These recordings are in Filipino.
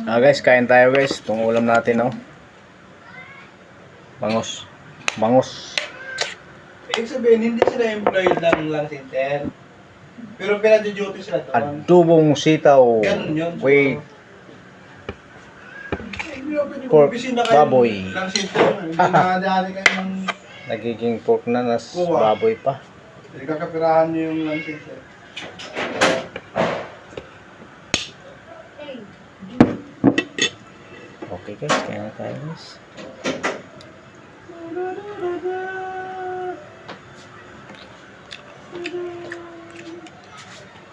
Guys, kain tayo guys. Itong ulam natin, oh. Bangus. Bangus. Ibig sabihin, hindi sila employed ng lang center. Pero pinag-duty sila doon. Adobong sitaw. Ganun yun. Wait. Pork, baboy. Lang center. Nakadari kayo ng... Nagiging pork na, nas Kuha. baboy pa. Hindi kakapirahan nyo yung lang center. Okay guys, kain tayo guys.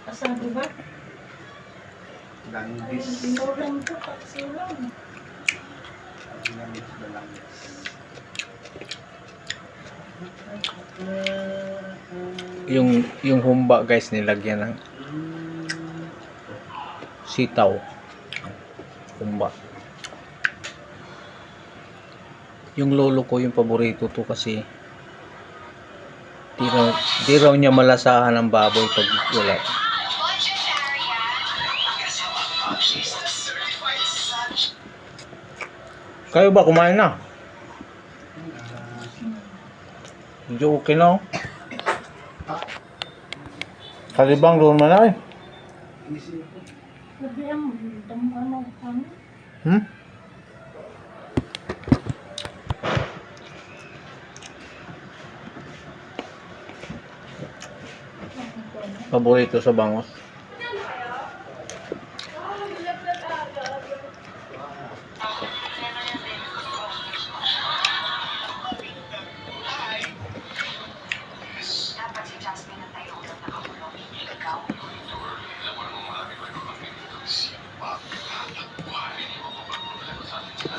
Asado ba? Langgis. Sinulang ko, sinulang. Langgis na langgis. Yung humba guys, nilagyan ng sitaw. Humba. Yung lolo ko, yung paborito to kasi di raw niya malasahan ang baboy pag wala. Kayo ba kumain na? Medyo okay na, oh. Kalibang doon man ay. Sabi ang ano. Hmm? Paborito sa bangus.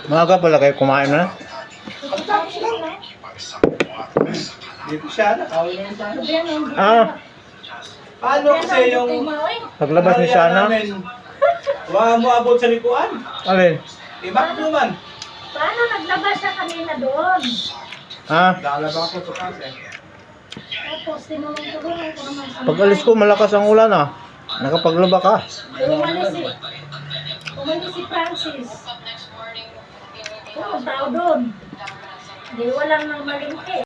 Maaga pala kayo kumain na? Dito siya, nakawin naman tayo. Ah, Paano kasi yung... paglabas ni Shana. Wala mo abot sa likuan. Alin? Ibak mo man. Paano naglabas siya kanina doon? Ah, Lalaba ko sa kasi. Tapos tinulong ko naman sa pag alis ko malakas ang ulan, ah. Nakapaglaba ka. Umalis si Francis. Tao doon. Di walang nang malingki.